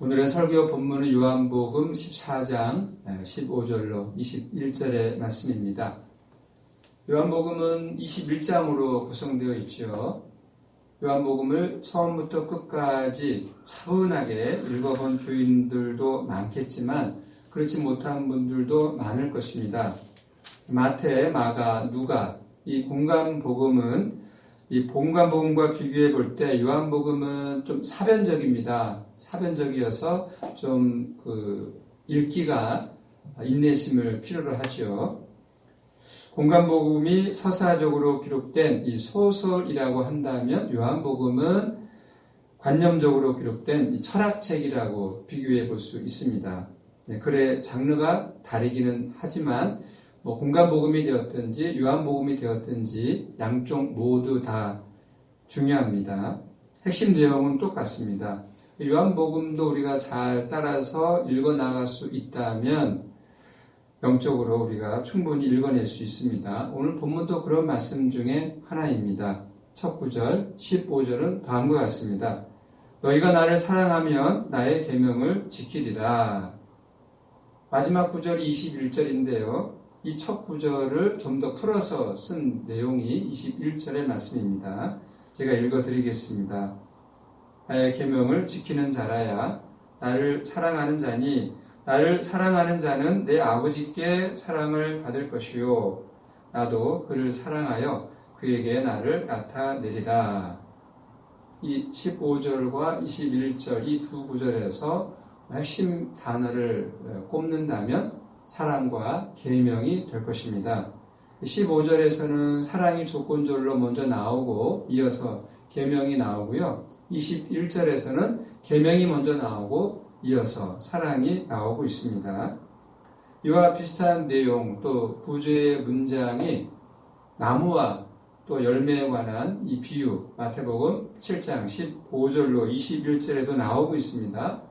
오늘의 설교 본문은 요한복음 14장 15절로 21절의 말씀입니다. 요한복음은 21장으로 구성되어 있죠. 요한복음을 처음부터 끝까지 차분하게 읽어본 교인들도 많겠지만 그렇지 못한 분들도 많을 것입니다. 마태, 마가, 누가 이 공간복음은 이 본관복음과 비교해 볼 때 요한복음은 좀 사변적입니다. 사변적이어서 좀 읽기가 인내심을 필요로 하죠. 본관복음이 서사적으로 기록된 이 소설이라고 한다면 요한복음은 관념적으로 기록된 이 철학책이라고 비교해 볼 수 있습니다. 글의 장르가 다르기는 하지만 공간복음이 되었든지 요한복음이 되었든지 양쪽 모두 다 중요합니다. 핵심 내용은 똑같습니다. 요한복음도 우리가 잘 따라서 읽어나갈 수 있다면 영적으로 우리가 충분히 읽어낼 수 있습니다. 오늘 본문도 그런 말씀 중에 하나입니다. 첫 구절, 15절은 다음과 같습니다. 너희가 나를 사랑하면 나의 계명을 지키리라. 마지막 구절이 21절인데요. 이 첫 구절을 좀 더 풀어서 쓴 내용이 21절의 말씀입니다. 제가 읽어드리겠습니다. 나의 계명을 지키는 자라야 나를 사랑하는 자니 나를 사랑하는 자는 내 아버지께 사랑을 받을 것이요 나도 그를 사랑하여 그에게 나를 나타내리라. 이 15절과 21절 이 두 구절에서 핵심 단어를 꼽는다면 사랑과 계명이 될 것입니다. 15절에서는 사랑이 조건절로 먼저 나오고 이어서 계명이 나오고요. 21절에서는 계명이 먼저 나오고 이어서 사랑이 나오고 있습니다. 이와 비슷한 내용 또 구조의 문장이 나무와 또 열매에 관한 이 비유 마태복음 7장 15절로 21절에도 나오고 있습니다.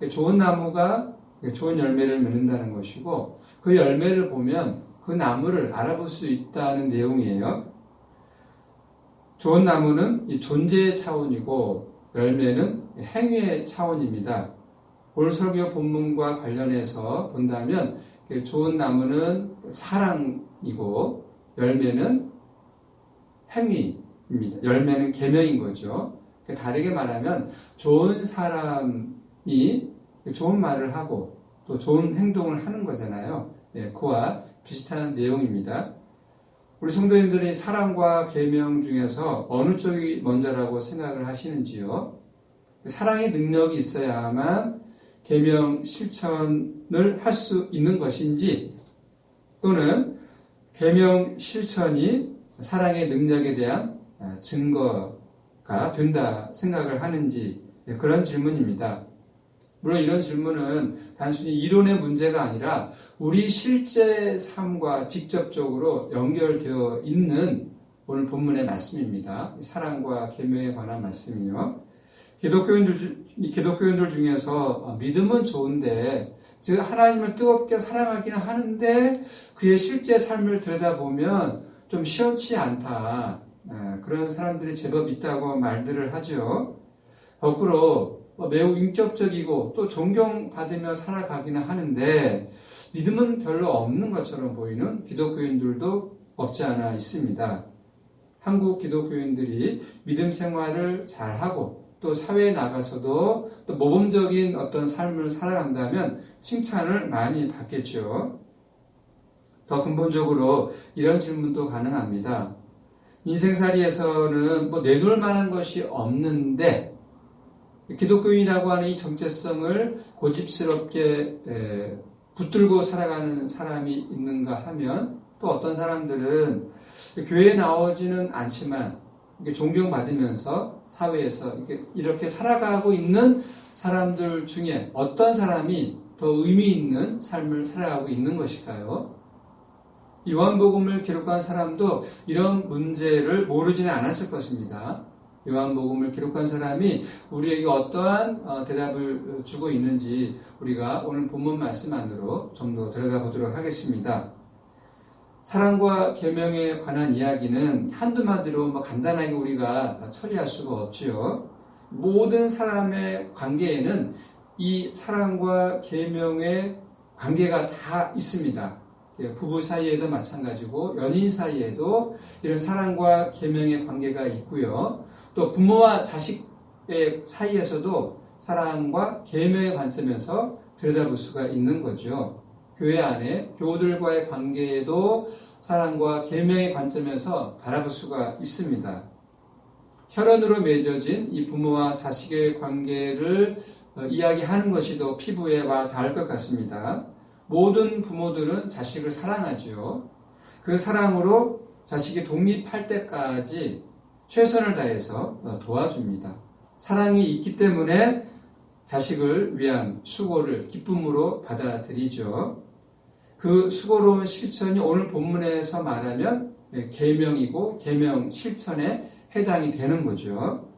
좋은 나무가 좋은 열매를 맺는다는 것이고 그 열매를 보면 그 나무를 알아볼 수 있다는 내용이에요. 좋은 나무는 이 존재의 차원이고 열매는 행위의 차원입니다. 오늘 설교 본문과 관련해서 본다면 좋은 나무는 사랑이고 열매는 행위입니다. 열매는 계명인 거죠. 다르게 말하면 좋은 사람이 좋은 말을 하고 또 좋은 행동을 하는 거잖아요. 그와 비슷한 내용입니다. 우리 성도님들이 사랑과 계명 중에서 어느 쪽이 먼저라고 생각을 하시는지요? 사랑의 능력이 있어야만 계명 실천을 할 수 있는 것인지 또는 계명 실천이 사랑의 능력에 대한 증거가 된다 생각을 하는지 그런 질문입니다. 물론 이런 질문은 단순히 이론의 문제가 아니라 우리 실제 삶과 직접적으로 연결되어 있는 오늘 본문의 말씀입니다. 사랑과 계명에 관한 말씀이요. 기독교인들 중에서 믿음은 좋은데 즉 하나님을 뜨겁게 사랑하기는 하는데 그의 실제 삶을 들여다보면 좀 시원치 않다. 그런 사람들이 제법 있다고 말들을 하죠. 거꾸로 매우 인격적이고 또 존경받으며 살아가기는 하는데 믿음은 별로 없는 것처럼 보이는 기독교인들도 없지 않아 있습니다. 한국 기독교인들이 믿음 생활을 잘하고 또 사회에 나가서도 또 모범적인 어떤 삶을 살아간다면 칭찬을 많이 받겠죠. 더 근본적으로 이런 질문도 가능합니다. 인생살이에서는 내놓을 만한 것이 없는데 기독교인이라고 하는 이 정체성을 고집스럽게 붙들고 살아가는 사람이 있는가 하면 또 어떤 사람들은 교회에 나오지는 않지만 존경받으면서 사회에서 이렇게 살아가고 있는 사람들 중에 어떤 사람이 더 의미 있는 삶을 살아가고 있는 것일까요? 요한복음을 기록한 사람도 이런 문제를 모르지는 않았을 것입니다. 요한복음을 기록한 사람이 우리에게 어떠한 대답을 주고 있는지 우리가 오늘 본문 말씀 안으로 좀 더 들어가 보도록 하겠습니다. 사랑과 계명에 관한 이야기는 한두 마디로 간단하게 우리가 처리할 수가 없지요. 모든 사람의 관계에는 이 사랑과 계명의 관계가 다 있습니다. 부부 사이에도 마찬가지고 연인 사이에도 이런 사랑과 계명의 관계가 있고요. 또 부모와 자식의 사이에서도 사랑과 계명의 관점에서 들여다볼 수가 있는 거죠. 교회 안에 교우들과의 관계에도 사랑과 계명의 관점에서 바라볼 수가 있습니다. 혈연으로 맺어진 이 부모와 자식의 관계를 이야기하는 것이 더 피부에 와 닿을 것 같습니다. 모든 부모들은 자식을 사랑하죠. 그 사랑으로 자식이 독립할 때까지 최선을 다해서 도와줍니다. 사랑이 있기 때문에 자식을 위한 수고를 기쁨으로 받아들이죠. 그 수고로운 실천이 오늘 본문에서 말하면 계명이고 계명 실천에 해당이 되는 거죠.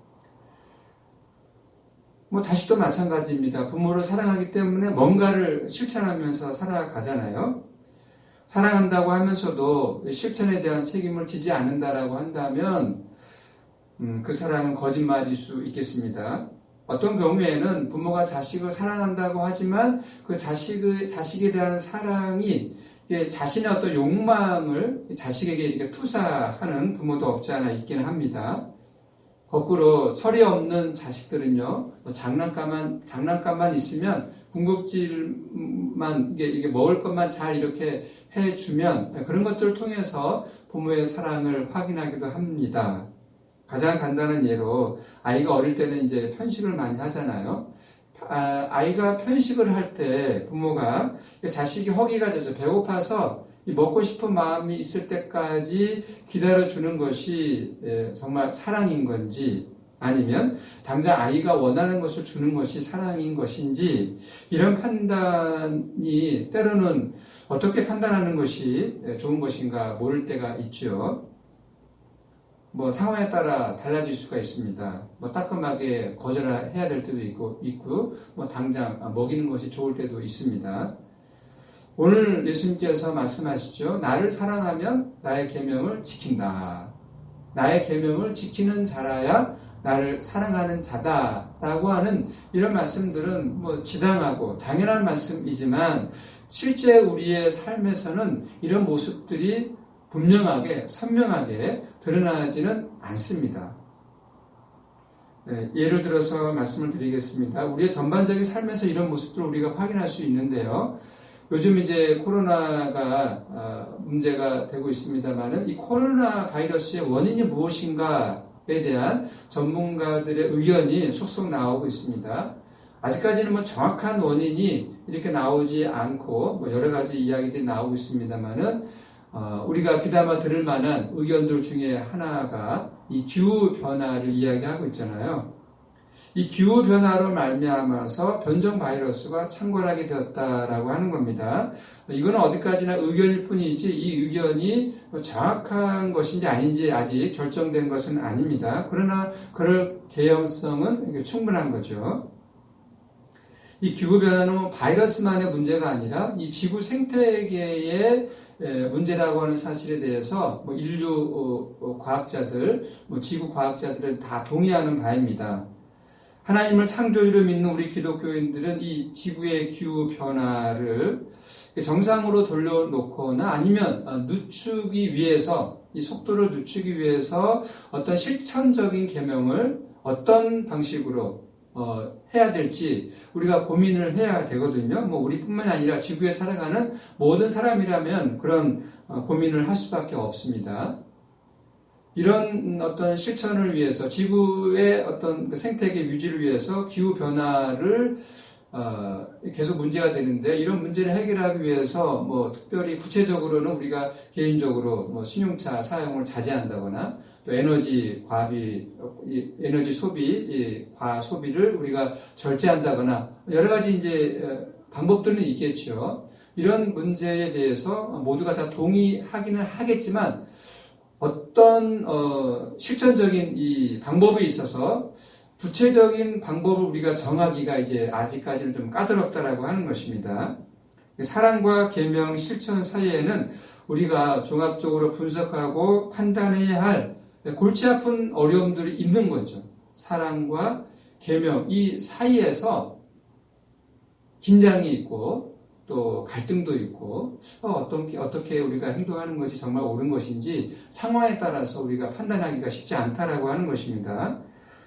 자식도 마찬가지입니다. 부모를 사랑하기 때문에 뭔가를 실천하면서 살아가잖아요. 사랑한다고 하면서도 실천에 대한 책임을 지지 않는다라고 한다면 그 사랑은 거짓말일 수 있겠습니다. 어떤 경우에는 부모가 자식을 사랑한다고 하지만 그 자식에 대한 사랑이 자신의 어떤 욕망을 자식에게 이렇게 투사하는 부모도 없지 않아 있기는 합니다. 거꾸로 철이 없는 자식들은요, 장난감만 있으면 궁극질만 이게 먹을 것만 잘 이렇게 해주면 그런 것들을 통해서 부모의 사랑을 확인하기도 합니다. 가장 간단한 예로 아이가 어릴 때는 이제 편식을 많이 하잖아요. 아이가 편식을 할 때 부모가 자식이 허기가 져서 배고파서 먹고 싶은 마음이 있을 때까지 기다려주는 것이 정말 사랑인 건지 아니면 당장 아이가 원하는 것을 주는 것이 사랑인 것인지 이런 판단이 때로는 어떻게 판단하는 것이 좋은 것인가 모를 때가 있죠. 상황에 따라 달라질 수가 있습니다. 따끔하게 거절해야 될 때도 있고, 당장 먹이는 것이 좋을 때도 있습니다. 오늘 예수님께서 말씀하시죠. 나를 사랑하면 나의 계명을 지킨다. 나의 계명을 지키는 자라야 나를 사랑하는 자다라고 하는 이런 말씀들은 지당하고 당연한 말씀이지만 실제 우리의 삶에서는 이런 모습들이 분명하게 선명하게 드러나지는 않습니다. 예를 들어서 말씀을 드리겠습니다. 우리의 전반적인 삶에서 이런 모습들을 우리가 확인할 수 있는데요. 요즘 이제 코로나가 문제가 되고 있습니다만은 이 코로나 바이러스의 원인이 무엇인가에 대한 전문가들의 의견이 속속 나오고 있습니다. 아직까지는 정확한 원인이 이렇게 나오지 않고 여러 가지 이야기들이 나오고 있습니다만은 우리가 귀담아 들을 만한 의견들 중에 하나가 이 기후 변화를 이야기하고 있잖아요. 이 기후 변화로 말미암아서 변종 바이러스가 창궐하게 되었다라고 하는 겁니다. 이거는 어디까지나 의견일 뿐이지 이 의견이 정확한 것인지 아닌지 아직 결정된 것은 아닙니다. 그러나 그럴 개연성은 충분한 거죠. 이 기후 변화는 바이러스만의 문제가 아니라 이 지구 생태계의 문제라고 하는 사실에 대해서 인류 과학자들, 지구 과학자들은 다 동의하는 바입니다. 하나님을 창조주로 믿는 우리 기독교인들은 이 지구의 기후 변화를 정상으로 돌려놓거나 아니면 늦추기 위해서 이 속도를 늦추기 위해서 어떤 실천적인 계명을 어떤 방식으로 해야 될지 우리가 고민을 해야 되거든요. 우리뿐만이 아니라 지구에 살아가는 모든 사람이라면 그런 고민을 할 수밖에 없습니다. 이런 어떤 실천을 위해서 지구의 어떤 생태계 유지를 위해서 기후 변화를 계속 문제가 되는데 이런 문제를 해결하기 위해서 특별히 구체적으로는 우리가 개인적으로 승용차 사용을 자제한다거나 또 에너지 소비, 과학 소비를 우리가 절제한다거나 여러 가지 이제 방법들은 있겠죠. 이런 문제에 대해서 모두가 다 동의하기는 하겠지만 어떤 실천적인 이 방법에 있어서 구체적인 방법을 우리가 정하기가 이제 아직까지는 좀 까다롭다라고 하는 것입니다. 사랑과 계명 실천 사이에는 우리가 종합적으로 분석하고 판단해야 할 골치 아픈 어려움들이 있는 거죠. 사랑과 계명 이 사이에서 긴장이 있고 또 갈등도 있고 어떻게 우리가 행동하는 것이 정말 옳은 것인지 상황에 따라서 우리가 판단하기가 쉽지 않다라고 하는 것입니다.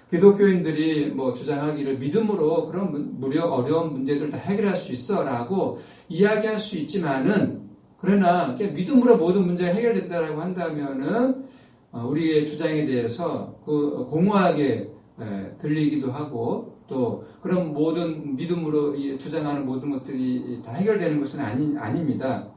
기독교인들이 주장하기를 믿음으로 그런 어려운 문제들 다 해결할 수 있어라고 이야기할 수 있지만은, 그러나 믿음으로 모든 문제가 해결된다라고 한다면은 우리의 주장에 대해서 공허하게 들리기도 하고, 또 그런 모든 믿음으로 주장하는 모든 것들이 다 해결되는 것은 아닙니다.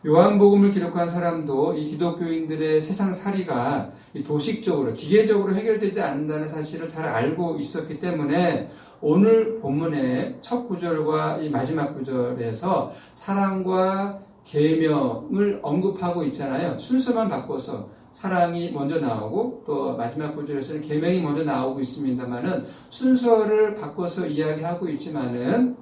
요한복음을 기록한 사람도 이 기독교인들의 세상살이가 도식적으로 기계적으로 해결되지 않는다는 사실을 잘 알고 있었기 때문에 오늘 본문의 첫 구절과 이 마지막 구절에서 사랑과 계명을 언급하고 있잖아요. 순서만 바꿔서 사랑이 먼저 나오고 또 마지막 구절에서는 계명이 먼저 나오고 있습니다만은 순서를 바꿔서 이야기하고 있지만은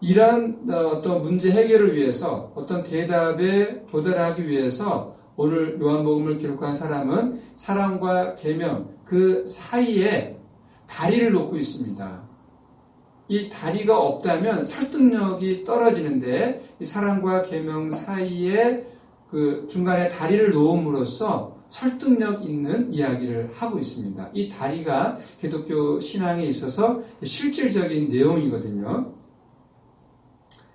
이러한 어떤 문제 해결을 위해서, 어떤 대답에 도달하기 위해서 오늘 요한복음을 기록한 사람은 사랑과 계명 그 사이에 다리를 놓고 있습니다. 이 다리가 없다면 설득력이 떨어지는데 이 사랑과 계명 사이에 그 중간에 다리를 놓음으로써 설득력 있는 이야기를 하고 있습니다. 이 다리가 기독교 신앙에 있어서 실질적인 내용이거든요.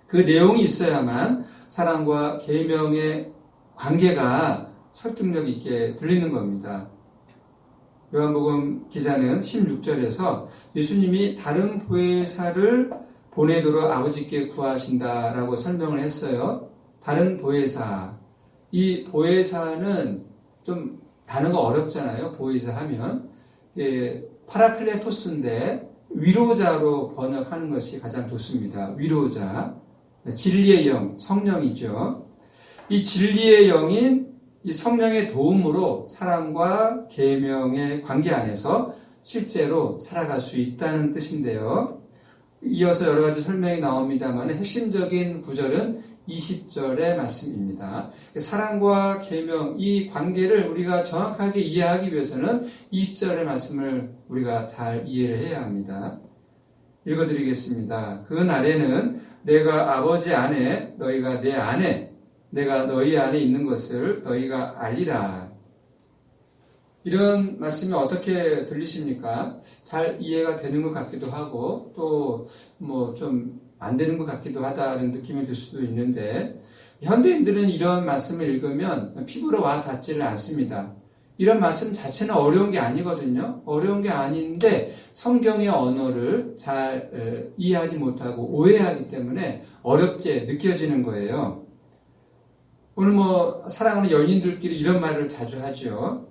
그 내용이 있어야만 사랑과 계명의 관계가 설득력 있게 들리는 겁니다. 요한복음 기자는 16절에서 예수님이 다른 보혜사를 보내도록 아버지께 구하신다라고 설명을 했어요. 다른 보혜사. 이 보혜사는 좀 단어가 어렵잖아요. 보혜사 하면. 파라클레토스인데 위로자로 번역하는 것이 가장 좋습니다. 위로자. 진리의 영, 성령이죠. 이 진리의 영인 이 성령의 도움으로 사랑과 계명의 관계 안에서 실제로 살아갈 수 있다는 뜻인데요. 이어서 여러 가지 설명이 나옵니다만 핵심적인 구절은 20절의 말씀입니다. 사랑과 계명, 이 관계를 우리가 정확하게 이해하기 위해서는 20절의 말씀을 우리가 잘 이해를 해야 합니다. 읽어드리겠습니다. 그 날에는 내가 아버지 안에, 너희가 내 안에, 내가 너희 안에 있는 것을 너희가 알리라. 이런 말씀이 어떻게 들리십니까? 잘 이해가 되는 것 같기도 하고 또 좀 안 되는 것 같기도 하다는 느낌이 들 수도 있는데, 현대인들은 이런 말씀을 읽으면 피부로 와 닿지를 않습니다. 이런 말씀 자체는 어려운 게 아니거든요. 어려운 게 아닌데 성경의 언어를 잘 이해하지 못하고 오해하기 때문에 어렵게 느껴지는 거예요. 오늘 사랑하는 연인들끼리 이런 말을 자주 하죠.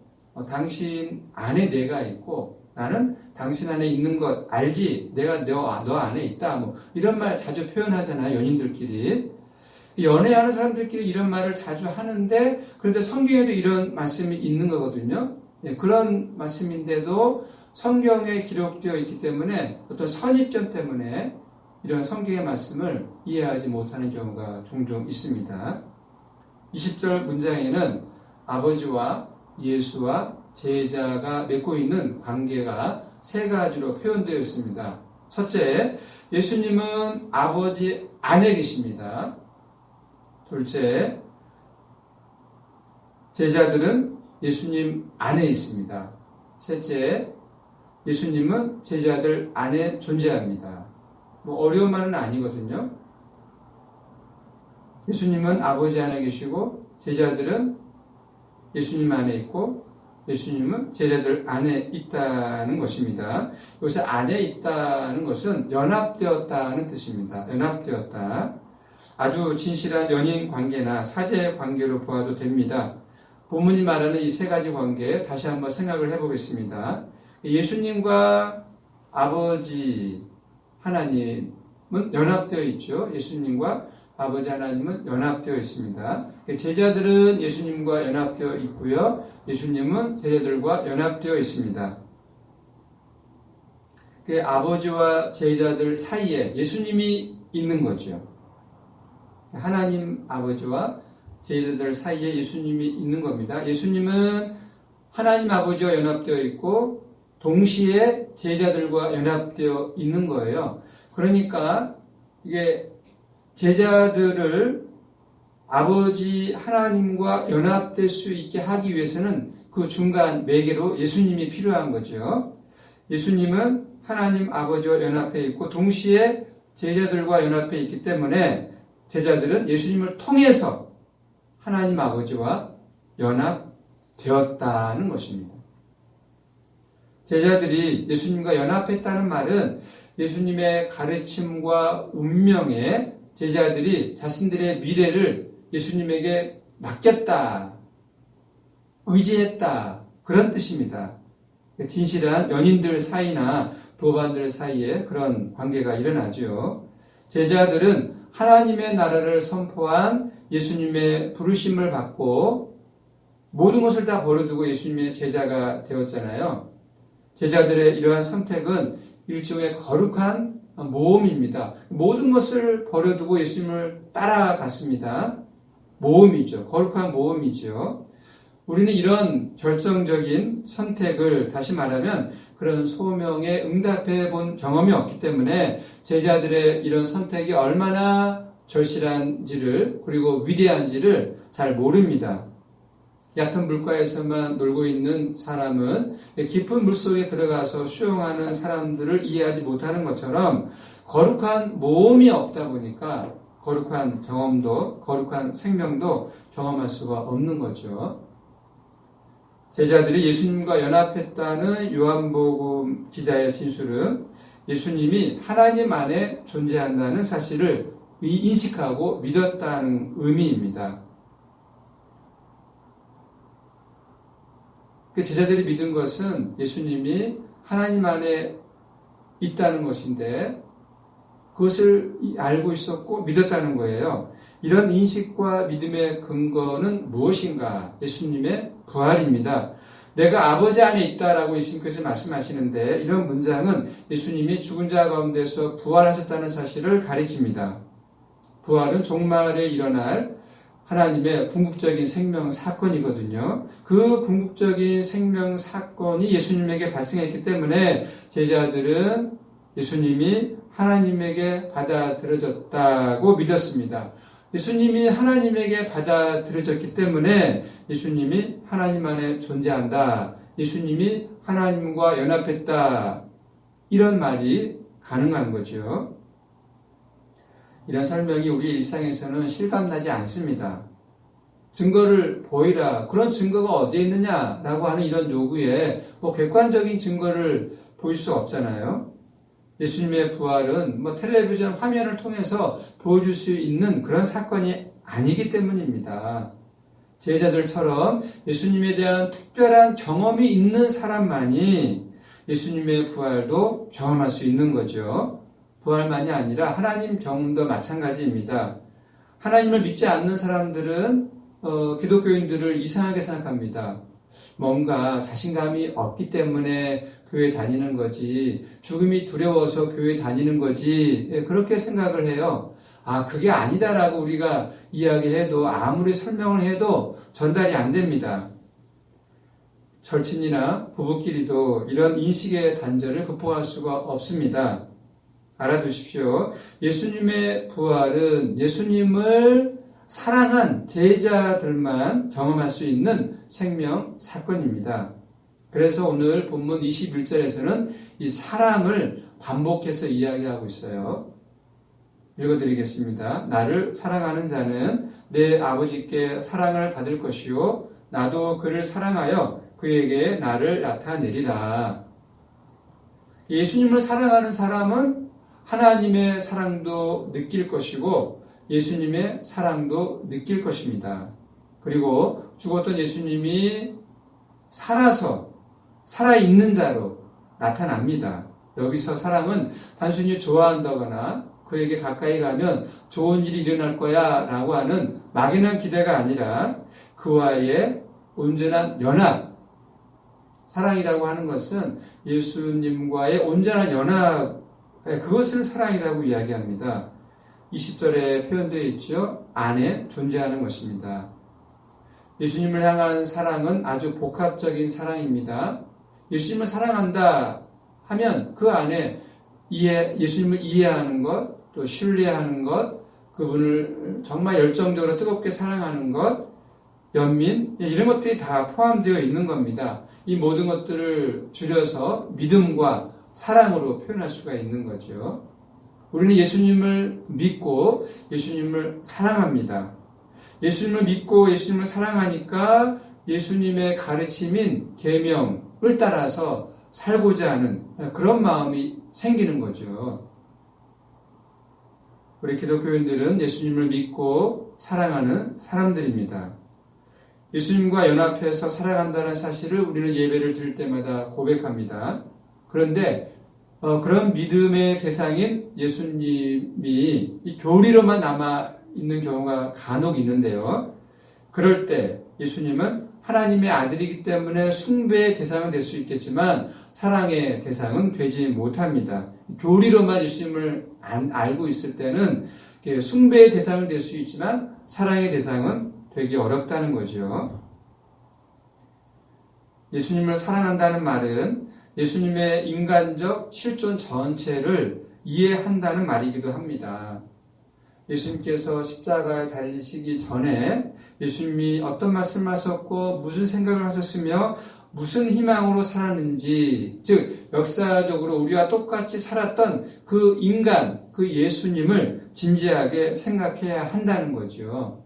당신 안에 내가 있고 나는 당신 안에 있는 것 알지? 내가 너 안에 있다. 이런 말 자주 표현하잖아요. 연인들끼리. 연애하는 사람들끼리 이런 말을 자주 하는데, 그런데 성경에도 이런 말씀이 있는 거거든요. 그런 말씀인데도 성경에 기록되어 있기 때문에 어떤 선입견 때문에 이런 성경의 말씀을 이해하지 못하는 경우가 종종 있습니다. 20절 문장에는 아버지와 예수와 제자가 맺고 있는 관계가 세 가지로 표현되어 있습니다. 첫째, 예수님은 아버지 안에 계십니다. 둘째, 제자들은 예수님 안에 있습니다. 셋째, 예수님은 제자들 안에 존재합니다. 어려운 말은 아니거든요. 예수님은 아버지 안에 계시고 제자들은 예수님 안에 있고 예수님은 제자들 안에 있다는 것입니다. 여기서 안에 있다는 것은 연합되었다는 뜻입니다. 연합되었다. 아주 진실한 연인 관계나 사제 관계로 보아도 됩니다. 본문이 말하는 이 세 가지 관계 다시 한번 생각을 해보겠습니다. 예수님과 아버지 하나님은 연합되어 있죠. 예수님과 아버지 하나님은 연합되어 있습니다. 제자들은 예수님과 연합되어 있고요. 예수님은 제자들과 연합되어 있습니다. 아버지와 제자들 사이에 예수님이 있는 거죠. 하나님 아버지와 제자들 사이에 예수님이 있는 겁니다. 예수님은 하나님 아버지와 연합되어 있고 동시에 제자들과 연합되어 있는 거예요. 그러니까 이게 제자들을 아버지 하나님과 연합될 수 있게 하기 위해서는 그 중간 매개로 예수님이 필요한 거죠. 예수님은 하나님 아버지와 연합해 있고 동시에 제자들과 연합해 있기 때문에 제자들은 예수님을 통해서 하나님 아버지와 연합되었다는 것입니다. 제자들이 예수님과 연합했다는 말은 예수님의 가르침과 운명에 제자들이 자신들의 미래를 예수님에게 맡겼다, 의지했다, 그런 뜻입니다. 진실한 연인들 사이나 도반들 사이에 그런 관계가 일어나죠. 제자들은 하나님의 나라를 선포한 예수님의 부르심을 받고 모든 것을 다 버려두고 예수님의 제자가 되었잖아요. 제자들의 이러한 선택은 일종의 거룩한 모험입니다. 모든 것을 버려두고 예수님을 따라갔습니다. 모험이죠. 거룩한 모험이죠. 우리는 이런 결정적인 선택을, 다시 말하면 그런 소명에 응답해 본 경험이 없기 때문에 제자들의 이런 선택이 얼마나 절실한지를, 그리고 위대한지를 잘 모릅니다. 얕은 물가에서만 놀고 있는 사람은 깊은 물속에 들어가서 수영하는 사람들을 이해하지 못하는 것처럼 거룩한 모험이 없다 보니까 거룩한 경험도, 거룩한 생명도 경험할 수가 없는 거죠. 제자들이 예수님과 연합했다는 요한복음 기자의 진술은 예수님이 하나님 안에 존재한다는 사실을 인식하고 믿었다는 의미입니다. 그 제자들이 믿은 것은 예수님이 하나님 안에 있다는 것인데 그것을 알고 있었고 믿었다는 거예요. 이런 인식과 믿음의 근거는 무엇인가? 예수님의 부활입니다. 내가 아버지 안에 있다라고 예수님께서 말씀하시는데 이런 문장은 예수님이 죽은 자 가운데서 부활하셨다는 사실을 가리킵니다. 부활은 종말에 일어날 하나님의 궁극적인 생명 사건이거든요. 그 궁극적인 생명 사건이 예수님에게 발생했기 때문에 제자들은 예수님이 하나님에게 받아들여졌다고 믿었습니다. 예수님이 하나님에게 받아들여졌기 때문에 예수님이 하나님 안에 존재한다. 예수님이 하나님과 연합했다. 이런 말이 가능한 거죠. 이런 설명이 우리 일상에서는 실감나지 않습니다. 증거를 보이라. 그런 증거가 어디에 있느냐라고 하는 이런 요구에 객관적인 증거를 보일 수 없잖아요. 예수님의 부활은 텔레비전 화면을 통해서 보여줄 수 있는 그런 사건이 아니기 때문입니다. 제자들처럼 예수님에 대한 특별한 경험이 있는 사람만이 예수님의 부활도 경험할 수 있는 거죠. 부활만이 아니라 하나님 경험도 마찬가지입니다. 하나님을 믿지 않는 사람들은 기독교인들을 이상하게 생각합니다. 뭔가 자신감이 없기 때문에 교회 다니는 거지, 죽음이 두려워서 교회 다니는 거지, 그렇게 생각을 해요. 그게 아니다라고 우리가 이야기해도 아무리 설명을 해도 전달이 안 됩니다. 절친이나 부부끼리도 이런 인식의 단절을 극복할 수가 없습니다. 알아두십시오. 예수님의 부활은 예수님을 사랑한 제자들만 경험할 수 있는 생명 사건입니다. 그래서 오늘 본문 21절에서는 이 사랑을 반복해서 이야기하고 있어요. 읽어드리겠습니다. 나를 사랑하는 자는 내 아버지께 사랑을 받을 것이요 나도 그를 사랑하여 그에게 나를 나타내리라. 예수님을 사랑하는 사람은 하나님의 사랑도 느낄 것이고 예수님의 사랑도 느낄 것입니다. 그리고 죽었던 예수님이 살아있는 자로 나타납니다. 여기서 사랑은 단순히 좋아한다거나 그에게 가까이 가면 좋은 일이 일어날 거야 라고 하는 막연한 기대가 아니라 그와의 온전한 연합, 사랑이라고 하는 것은 예수님과의 온전한 연합, 그것을 사랑이라고 이야기합니다. 20절에 표현되어 있죠. 안에 존재하는 것입니다. 예수님을 향한 사랑은 아주 복합적인 사랑입니다. 예수님을 사랑한다 하면 그 안에 예수님을 이해하는 것, 또 신뢰하는 것, 그분을 정말 열정적으로 뜨겁게 사랑하는 것, 연민, 이런 것들이 다 포함되어 있는 겁니다. 이 모든 것들을 줄여서 믿음과 사랑으로 표현할 수가 있는 거죠. 우리는 예수님을 믿고 예수님을 사랑합니다. 예수님을 믿고 예수님을 사랑하니까 예수님의 가르침인 계명을 따라서 살고자 하는 그런 마음이 생기는 거죠. 우리 기독교인들은 예수님을 믿고 사랑하는 사람들입니다. 예수님과 연합해서 살아간다는 사실을 우리는 예배를 드릴 때마다 고백합니다. 그런데 그런 믿음의 대상인 예수님이 이 교리로만 남아있는 경우가 간혹 있는데요. 그럴 때 예수님은 하나님의 아들이기 때문에 숭배의 대상은 될 수 있겠지만 사랑의 대상은 되지 못합니다. 교리로만 예수님을 알고 있을 때는 숭배의 대상은 될 수 있지만 사랑의 대상은 되기 어렵다는 거죠. 예수님을 사랑한다는 말은 예수님의 인간적 실존 전체를 이해한다는 말이기도 합니다. 예수님께서 십자가에 달리시기 전에 예수님이 어떤 말씀을 하셨고 무슨 생각을 하셨으며 무슨 희망으로 살았는지, 즉 역사적으로 우리와 똑같이 살았던 그 인간, 그 예수님을 진지하게 생각해야 한다는 거죠.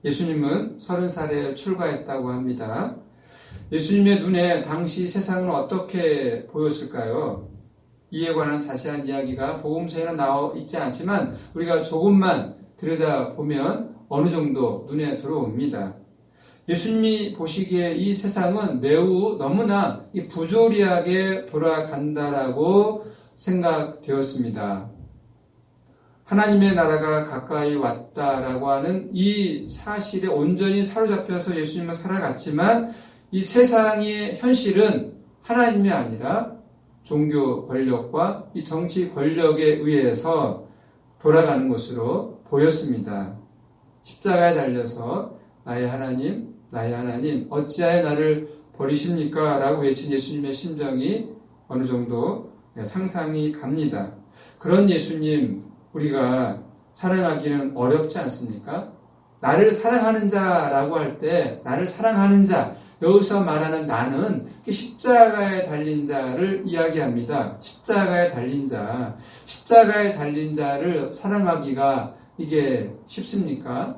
예수님은 30살에 출가했다고 합니다. 예수님의 눈에 당시 세상은 어떻게 보였을까요? 이에 관한 자세한 이야기가 복음서에는 나와 있지 않지만 우리가 조금만 들여다보면 어느 정도 눈에 들어옵니다. 예수님이 보시기에 이 세상은 매우 너무나 부조리하게 돌아간다라고 생각되었습니다. 하나님의 나라가 가까이 왔다라고 하는 이 사실에 온전히 사로잡혀서 예수님은 살아갔지만 이 세상의 현실은 하나님이 아니라 종교 권력과 이 정치 권력에 의해서 돌아가는 것으로 보였습니다. 십자가에 달려서 나의 하나님, 어찌하여 나를 버리십니까? 라고 외친 예수님의 심정이 어느 정도 상상이 갑니다. 그런 예수님 우리가 사랑하기는 어렵지 않습니까? 나를 사랑하는 자라고 할 때 나를 사랑하는 자, 여기서 말하는 나는 십자가에 달린 자를 이야기합니다. 십자가에 달린 자, 십자가에 달린 자를 사랑하기가 이게 쉽습니까?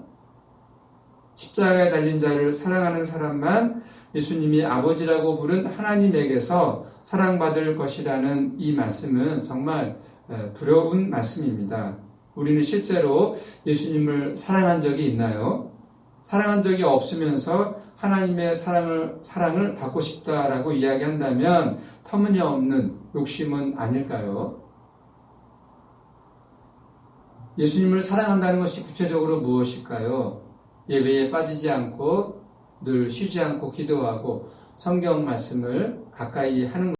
십자가에 달린 자를 사랑하는 사람만 예수님이 아버지라고 부른 하나님에게서 사랑받을 것이라는 이 말씀은 정말 두려운 말씀입니다. 우리는 실제로 예수님을 사랑한 적이 있나요? 사랑한 적이 없으면서 하나님의 사랑을 받고 싶다라고 이야기한다면 터무니없는 욕심은 아닐까요? 예수님을 사랑한다는 것이 구체적으로 무엇일까요? 예배에 빠지지 않고 늘 쉬지 않고 기도하고 성경 말씀을 가까이 하는